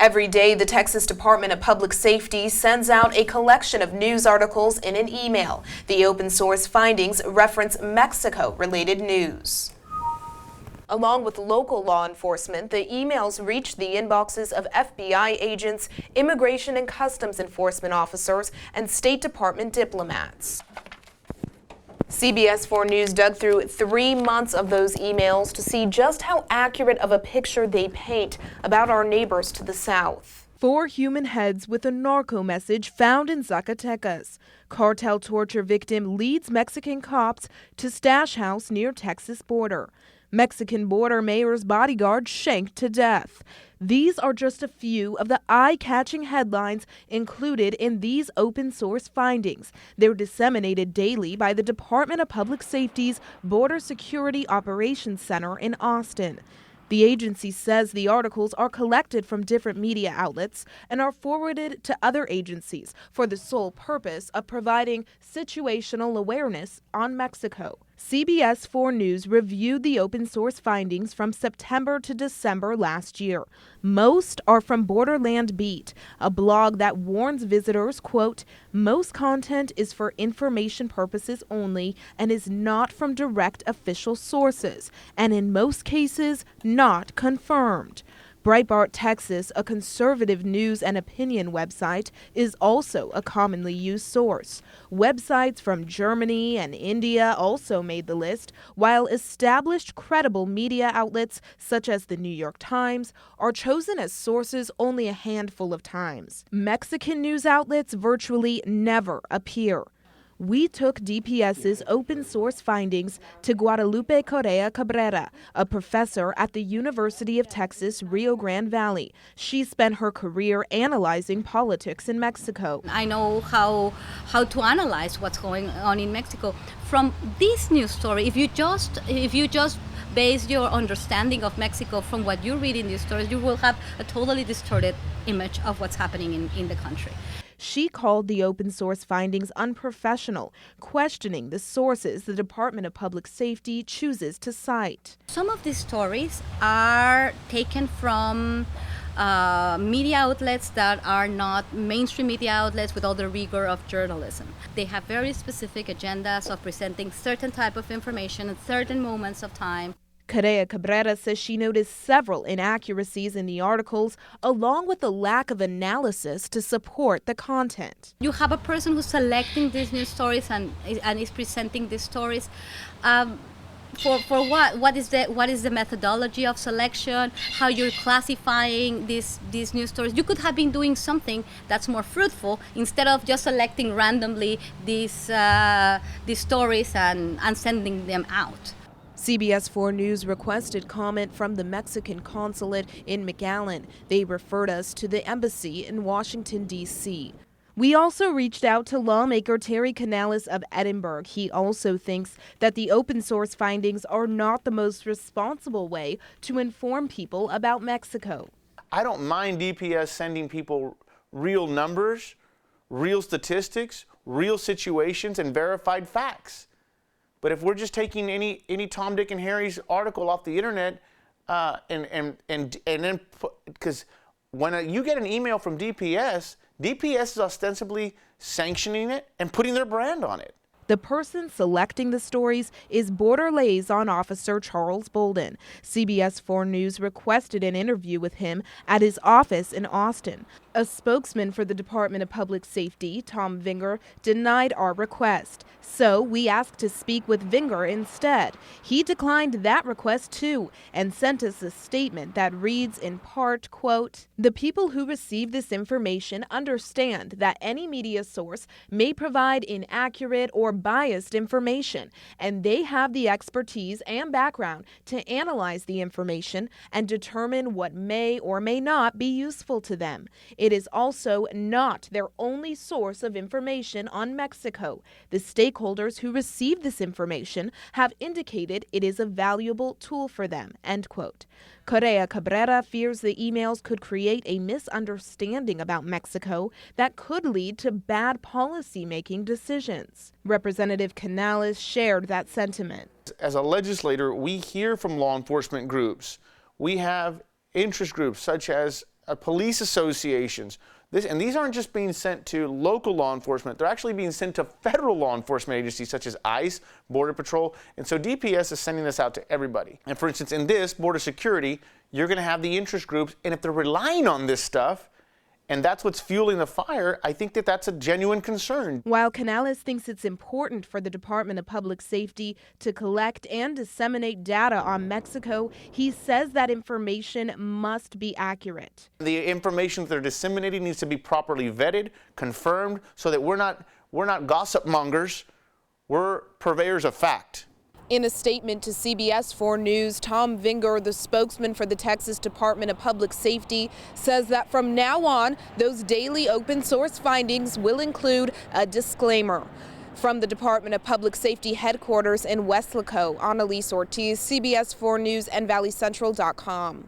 Every day, the Texas Department of Public Safety sends out a collection of news articles in an email. The open source findings reference Mexico-related news. Along with local law enforcement, the emails reach the inboxes of FBI agents, Immigration and Customs Enforcement officers, and State Department diplomats. CBS 4 News dug through 3 months of those emails to see just how accurate of a picture they paint about our neighbors to the south. 4 human heads with a narco message found in Zacatecas. Cartel torture victim leads Mexican cops to stash house near Texas border. Mexican border mayor's bodyguard shanked to death. These are just a few of the eye-catching headlines included in these open source findings. They're disseminated daily by the Department of Public Safety's Border Security Operations Center in Austin. The agency says the articles are collected from different media outlets and are forwarded to other agencies for the sole purpose of providing situational awareness on Mexico. CBS 4 News reviewed the open source findings from September to December last year. Most are from Borderland Beat, a blog that warns visitors, quote, "Most content is for information purposes only and is not from direct official sources, and in most cases, not confirmed." Breitbart, Texas, a conservative news and opinion website, is also a commonly used source. Websites from Germany and India also made the list, while established credible media outlets such as the New York Times are chosen as sources only a handful of times. Mexican news outlets virtually never appear. We took DPS's open source findings to Guadalupe Correa Cabrera, a professor at the University of Texas, Rio Grande Valley. She spent her career analyzing politics in Mexico. I know how to analyze what's going on in Mexico. From this news story, if you just base your understanding of Mexico from what you read in these stories, you will have a totally distorted image of what's happening in the country. She called the open source findings unprofessional, questioning the sources the Department of Public Safety chooses to cite. Some of these stories are taken from media outlets that are not mainstream media outlets with all the rigor of journalism. They have very specific agendas of presenting certain type of information at certain moments of time. Correa Cabrera says she noticed several inaccuracies in the articles, along with a lack of analysis to support the content. You have a person who's selecting these news stories and is presenting these stories. For what? What is the methodology of selection? How you're classifying these news stories? You could have been doing something that's more fruitful instead of just selecting randomly these stories and sending them out. CBS 4 News requested comment from the Mexican consulate in McAllen. They referred us to the embassy in Washington, D.C. We also reached out to lawmaker Terry Canales of Edinburgh. He also thinks that the open source findings are not the most responsible way to inform people about Mexico. I don't mind DPS sending people real numbers, real statistics, real situations, and verified facts. But if we're just taking any Tom, Dick, and Harry's article off the internet, and then because when you get an email from DPS is ostensibly sanctioning it and putting their brand on it. The person selecting the stories is Border Liaison Officer Charles Bolden. CBS 4 News requested an interview with him at his office in Austin. A spokesman for the Department of Public Safety, Tom Vinger, denied our request. So we asked to speak with Vinger instead. He declined that request too and sent us a statement that reads in part, quote, "The people who receive this information understand that any media source may provide inaccurate or biased information, and they have the expertise and background to analyze the information and determine what may or may not be useful to them. It is also not their only source of information on Mexico. The stakeholders who receive this information have indicated it is a valuable tool for them," end quote. Correa Cabrera fears the emails could create a misunderstanding about Mexico that could lead to bad policy-making decisions. Representative Canales shared that sentiment. As a legislator, we hear from law enforcement groups. We have interest groups such as police associations. And these aren't just being sent to local law enforcement, they're actually being sent to federal law enforcement agencies such as ICE, Border Patrol, and so DPS is sending this out to everybody. And for instance, in this, border security, you're going to have the interest groups, and if they're relying on this stuff, and that's what's fueling the fire, I think that that's a genuine concern. While Canales thinks it's important for the Department of Public Safety to collect and disseminate data on Mexico, he says that information must be accurate. The information that they're disseminating needs to be properly vetted, confirmed, so that we're not gossip mongers, we're purveyors of fact. In a statement to CBS 4 News, Tom Vinger, the spokesman for the Texas Department of Public Safety, says that from now on, those daily open source findings will include a disclaimer. From the Department of Public Safety headquarters in Weslaco, Annalise Ortiz, CBS 4 News and ValleyCentral.com.